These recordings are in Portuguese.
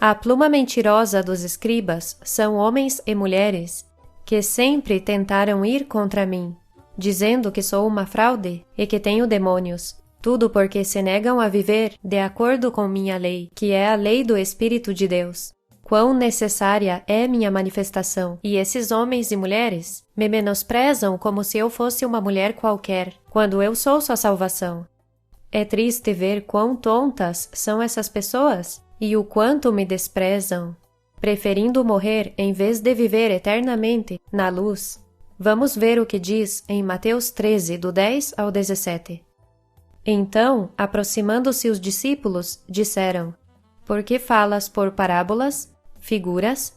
A pluma mentirosa dos escribas são homens e mulheres que sempre tentaram ir contra mim, dizendo que sou uma fraude e que tenho demônios, tudo porque se negam a viver de acordo com minha lei, que é a lei do Espírito de Deus. Quão necessária é minha manifestação, e esses homens e mulheres me menosprezam como se eu fosse uma mulher qualquer, quando eu sou sua salvação. É triste ver quão tontas são essas pessoas e o quanto me desprezam, preferindo morrer em vez de viver eternamente na luz. Vamos ver o que diz em Mateus 13, do 10 ao 17. Então, aproximando-se os discípulos, disseram: Por que falas por parábolas, figuras?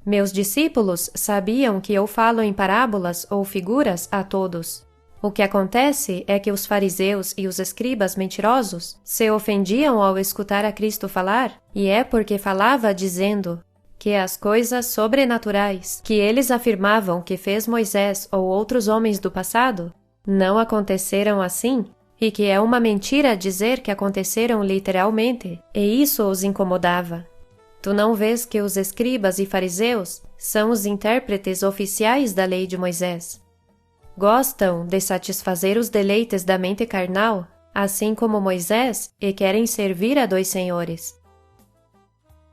Meus discípulos sabiam que eu falo em parábolas ou figuras a todos. O que acontece é que os fariseus e os escribas mentirosos se ofendiam ao escutar a Cristo falar, e é porque falava dizendo que as coisas sobrenaturais que eles afirmavam que fez Moisés ou outros homens do passado não aconteceram assim, e que é uma mentira dizer que aconteceram literalmente, e isso os incomodava. Tu não vês que os escribas e fariseus são os intérpretes oficiais da lei de Moisés? Gostam de satisfazer os deleites da mente carnal, assim como Moisés, e querem servir a dois senhores.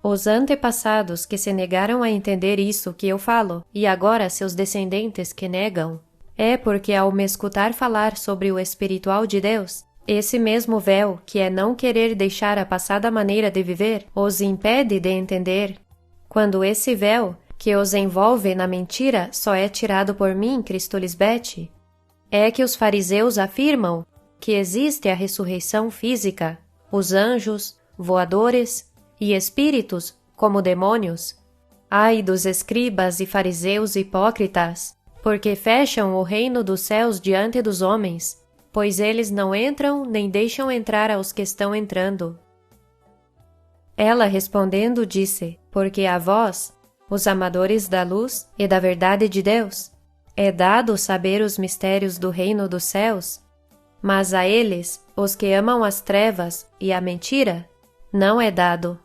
Os antepassados que se negaram a entender isso que eu falo, e agora seus descendentes que negam, é porque ao me escutar falar sobre o espiritual de Deus, esse mesmo véu, que é não querer deixar a passada maneira de viver, os impede de entender. Quando esse véu, que os envolve na mentira, só é tirado por mim, Cristo Lisbete, é que os fariseus afirmam que existe a ressurreição física, os anjos, voadores e espíritos como demônios. Ai dos escribas e fariseus hipócritas, porque fecham o reino dos céus diante dos homens, pois eles não entram nem deixam entrar aos que estão entrando. Ela respondendo disse: Porque a vós, os amadores da luz e da verdade de Deus, é dado saber os mistérios do reino dos céus, mas a eles, os que amam as trevas e a mentira, não é dado.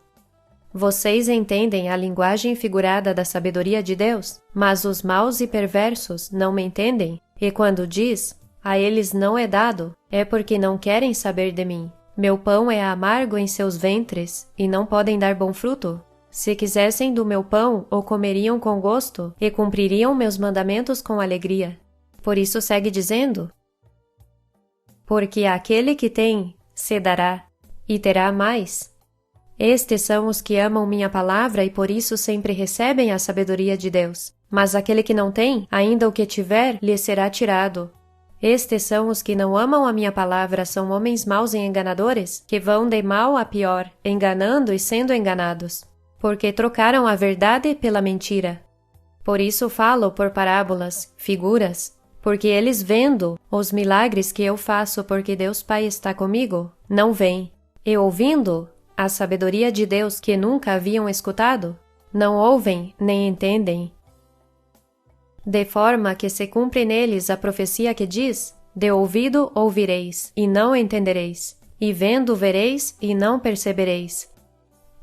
Vocês entendem a linguagem figurada da sabedoria de Deus, mas os maus e perversos não me entendem, e quando diz, a eles não é dado, é porque não querem saber de mim. Meu pão é amargo em seus ventres, e não podem dar bom fruto. Se quisessem do meu pão, o comeriam com gosto, e cumpririam meus mandamentos com alegria. Por isso segue dizendo: Porque aquele que tem, se dará, e terá mais. Estes são os que amam minha palavra e por isso sempre recebem a sabedoria de Deus. Mas aquele que não tem, ainda o que tiver, lhe será tirado. Estes são os que não amam a minha palavra, são homens maus e enganadores, que vão de mal a pior, enganando e sendo enganados, porque trocaram a verdade pela mentira. Por isso falo por parábolas, figuras, porque eles vendo os milagres que eu faço porque Deus Pai está comigo, não veem, e ouvindo a sabedoria de Deus que nunca haviam escutado, não ouvem nem entendem. De forma que se cumpre neles a profecia que diz: de ouvido ouvireis, e não entendereis, e vendo vereis, e não percebereis.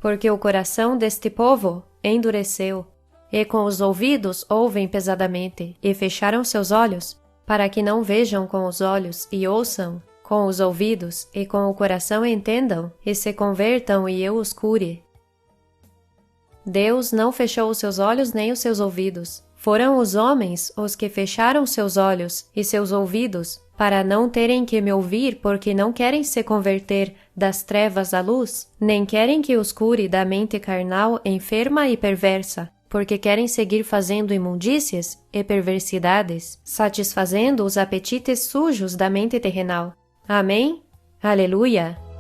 Porque o coração deste povo endureceu, e com os ouvidos ouvem pesadamente, e fecharam seus olhos, para que não vejam com os olhos, e ouçam com os ouvidos, e com o coração entendam, e se convertam e eu os cure. Deus não fechou os seus olhos nem os seus ouvidos. Foram os homens os que fecharam seus olhos e seus ouvidos, para não terem que me ouvir porque não querem se converter das trevas à luz, nem querem que os cure da mente carnal enferma e perversa, porque querem seguir fazendo imundícias e perversidades, satisfazendo os apetites sujos da mente terrenal. Amém? Aleluia!